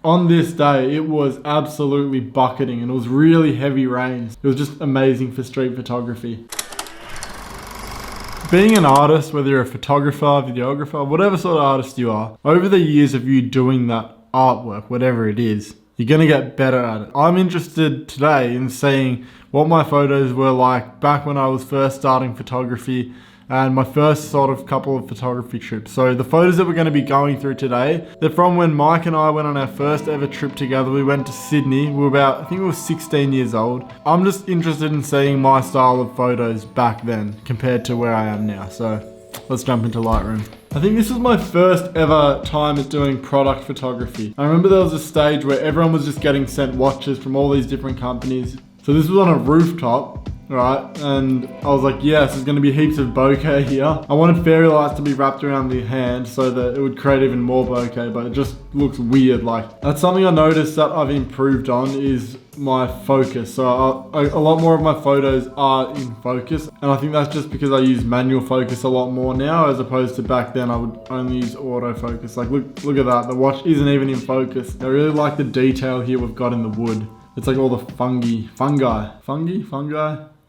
on this day, it was absolutely bucketing and it was really heavy rains. It was just amazing for street photography. Being an artist, whether you're a photographer, videographer, whatever sort of artist you are, over the years of you doing that artwork, whatever it is, you're going to get better at it. I'm interested today in seeing what my photos were like back when I was first starting photography and my first sort of couple of photography trips. So the photos that we're going to be going through today, they're from when Mike and I went on our first ever trip together. We went to Sydney. We were about, I think we were 16 years old. I'm just interested in seeing my style of photos back then compared to where I am now. So let's jump into Lightroom. I think this was my first ever time at doing product photography. I remember there was a stage where everyone was just getting sent watches from all these different companies. So this was on a rooftop, right? And I was like, yes, there's gonna be heaps of bokeh here. I wanted fairy lights to be wrapped around the hand so that it would create even more bokeh, but it just looks weird. Like, that's something I noticed that I've improved on is my focus. So a lot more of my photos are in focus, and I think that's just because I use manual focus a lot more now as opposed to back then I would only use autofocus. Like, look at that, the watch isn't even in focus. I really like the detail here we've got in the wood. It's like all the fungi. Is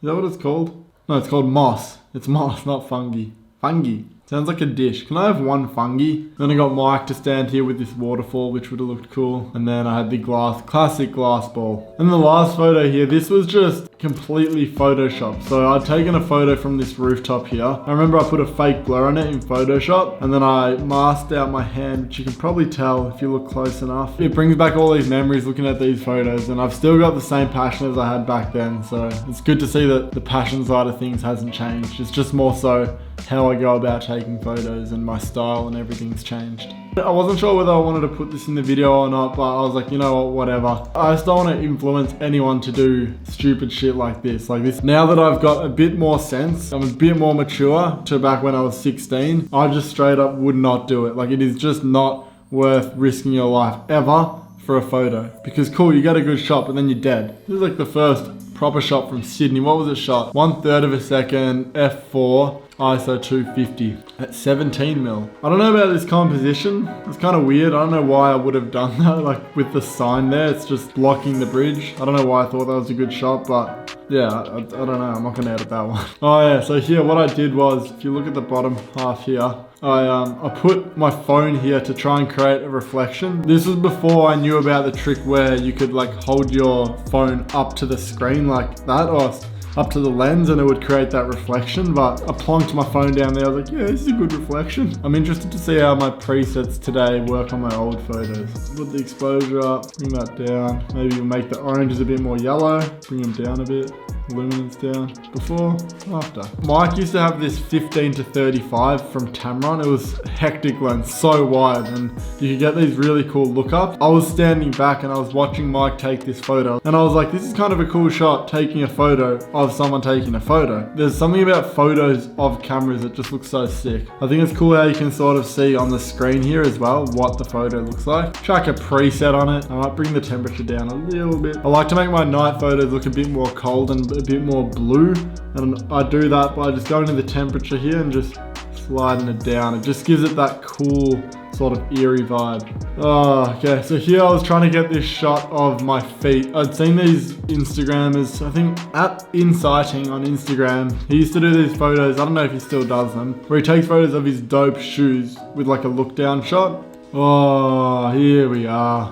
that what it's called? No, it's called moss. It's moss, not fungi. Fungi. Sounds like a dish. Can I have one fungi? Then I got Mike to stand here with this waterfall, which would have looked cool. And then I had the classic glass ball. And the last photo here, this was just completely photoshopped. So I'd taken a photo from this rooftop here. I remember I put a fake blur on it in Photoshop. And then I masked out my hand, which you can probably tell if you look close enough. It brings back all these memories looking at these photos. And I've still got the same passion as I had back then. So it's good to see that the passion side of things hasn't changed. It's just more so how I go about taking photos, and my style and everything's changed. I wasn't sure whether I wanted to put this in the video or not, but I was like, you know what, whatever. I just don't want to influence anyone to do stupid shit like this. Now that I've got a bit more sense, I'm a bit more mature to back when I was 16, I just straight up would not do it. Like, it is just not worth risking your life ever for a photo. Because cool, you get a good shot, but then you're dead. This is like the first proper shot from Sydney. What was it shot? 1/3 of a second, f4. ISO 250 at 17mm. I don't know about this composition. It's kind of weird. I don't know why I would have done that. Like with the sign there, it's just blocking the bridge. I don't know why I thought that was a good shot, but yeah, I don't know. I'm not gonna edit that one. Oh yeah, so here what I did was, if you look at the bottom half here, I put my phone here to try and create a reflection. This was before I knew about the trick where you could like hold your phone up to the screen like that, or up to the lens, and it would create that reflection. But I plonked my phone down there. I was like, yeah, this is a good reflection. I'm interested to see how my presets today work on my old photos. Put the exposure up, bring that down. Maybe you'll make the oranges a bit more yellow, bring them down a bit. Luminance down. Before, after. Mike used to have this 15 to 35 from Tamron. It was hectic lens, so wide, and you could get these really cool lookups. I was standing back and I was watching Mike take this photo, and I was like, this is kind of a cool shot, taking a photo of someone taking a photo. There's something about photos of cameras that just looks so sick. I think it's cool how you can sort of see on the screen here as well what the photo looks like. Chuck a preset on it. I might bring the temperature down a little bit. I like to make my night photos look a bit more cold and a bit more blue, and I do that by just going to the temperature here and just sliding it down. It just gives it that cool sort of eerie vibe. Oh, okay, so here I was trying to get this shot of my feet. I'd seen these Instagrammers, I think at Inciting on Instagram. He used to do these photos, I don't know if he still does them, where he takes photos of his dope shoes with like a look down shot. Oh, here we are.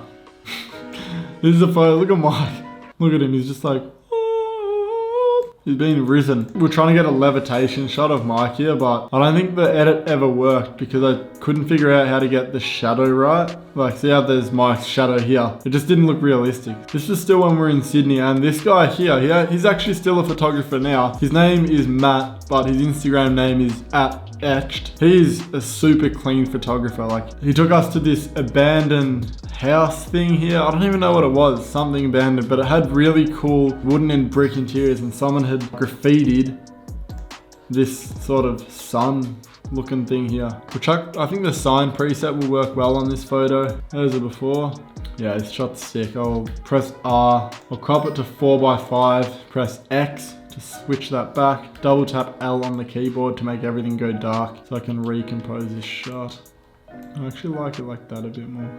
This is a photo, look at Mike. Look at him, he's just like, he's being risen. We're trying to get a levitation shot of Mike here, but I don't think the edit ever worked because I couldn't figure out how to get the shadow right. Like, see how there's Mike's shadow here? It just didn't look realistic. This was still when we're in Sydney, and this guy here, he's actually still a photographer now. His name is Matt, but his Instagram name is @etched. He's a super clean photographer. Like, he took us to this abandoned house thing here. I don't even know what it was, something abandoned, but it had really cool wooden and brick interiors, and someone had graffitied this sort of sun looking thing here, which I think the sign preset will work well on this photo. There's it before. Yeah, this shot's sick. I'll press R, I'll crop it to 4:5, press X to switch that back, double tap L on the keyboard to make everything go dark so I can recompose this shot. I actually like it like that a bit more.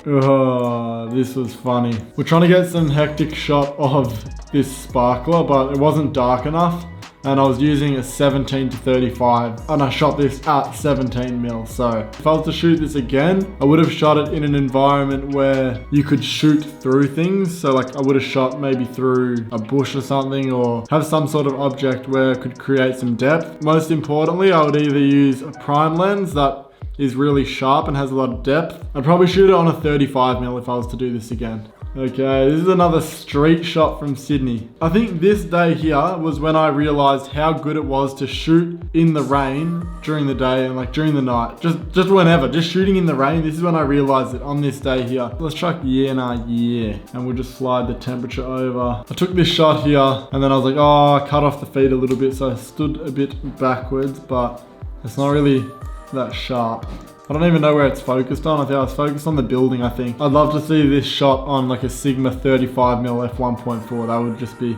Oh, this was funny. We're trying to get some hectic shot of this sparkler, but it wasn't dark enough. And I was using a 17 to 35 and I shot this at 17 mil. So if I was to shoot this again, I would have shot it in an environment where you could shoot through things. So like I would have shot maybe through a bush or something, or have some sort of object where it could create some depth. Most importantly, I would either use a prime lens that is really sharp and has a lot of depth. I'd probably shoot it on a 35 mil if I was to do this again. Okay, this is another street shot from Sydney. I think this day here was when I realized how good it was to shoot in the rain during the day and like during the night. Just whenever, just shooting in the rain. This is when I realized it on this day here. Let's chuck yeah and we'll just slide the temperature over. I took this shot here and then I was like, oh, I cut off the feed a little bit, so I stood a bit backwards, but it's not really that sharp. I don't even know where it's focused on. I think I was focused on the building, I think. I'd love to see this shot on like a Sigma 35mm f1.4. That would just be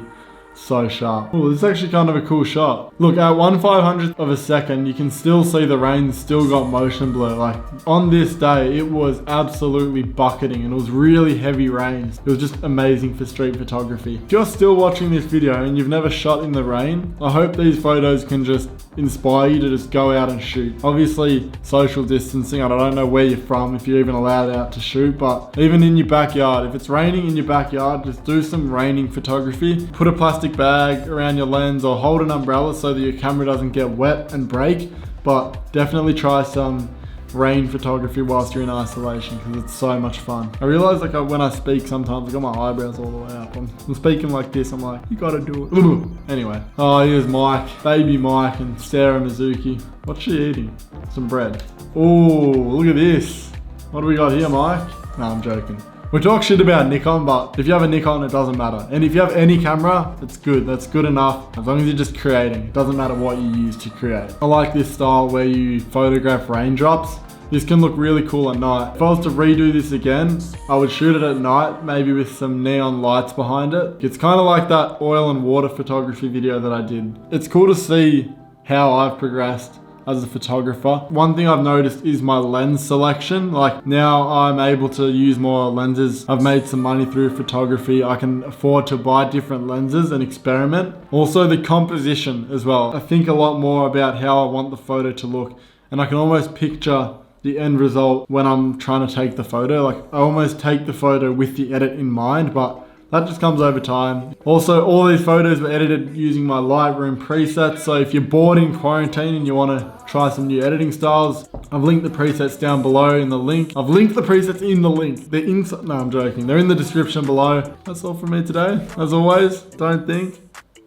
so sharp. Oh, this is actually kind of a cool shot. Look, at 1/500th of a second, you can still see the rain still got motion blur. Like on this day, it was absolutely bucketing and it was really heavy rains. It was just amazing for street photography. If you're still watching this video and you've never shot in the rain, I hope these photos can just inspire you to just go out and shoot. Obviously, social distancing, I don't know where you're from, if you're even allowed out to shoot, but even in your backyard, if it's raining in your backyard, just do some raining photography. Put a plastic bag around your lens or hold an umbrella so that your camera doesn't get wet and break, but definitely try some rain photography whilst you're in isolation because it's so much fun. I realize like when I speak sometimes I got my eyebrows all the way up. I'm speaking like this, I'm like, you gotta do it. Anyway, oh, here's Mike, baby Mike and Sarah Mizuki. What's she eating? Some bread. Oh, look at this. What do we got here, Mike? No, I'm joking. We talk shit about Nikon, but if you have a Nikon, it doesn't matter. And if you have any camera, it's good. That's good enough. As long as you're just creating, it doesn't matter what you use to create. I like this style where you photograph raindrops. This can look really cool at night. If I was to redo this again, I would shoot it at night, maybe with some neon lights behind it. It's kind of like that oil and water photography video that I did. It's cool to see how I've progressed as a photographer. One thing I've noticed is my lens selection. Like now I'm able to use more lenses. I've made some money through photography. I can afford to buy different lenses and experiment. Also the composition as well. I think a lot more about how I want the photo to look, and I can almost picture the end result when I'm trying to take the photo. Like I almost take the photo with the edit in mind, but that just comes over time. Also, all these photos were edited using my Lightroom presets. So if you're bored in quarantine and you want to try some new editing styles, I've linked the presets down below in the link. I've linked the presets in the link. They're inside. No, I'm joking. They're in the description below. That's all from me today. As always, don't think,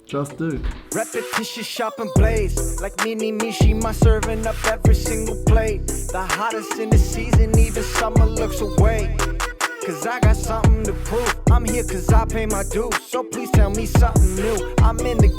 just do. Repetition, shop and blaze. Like Mini Mishi, my serving up every single plate. The hottest in the season, even summer looks away. Cause I got something to prove. I'm here cause I pay my dues. So please tell me something new. I'm in the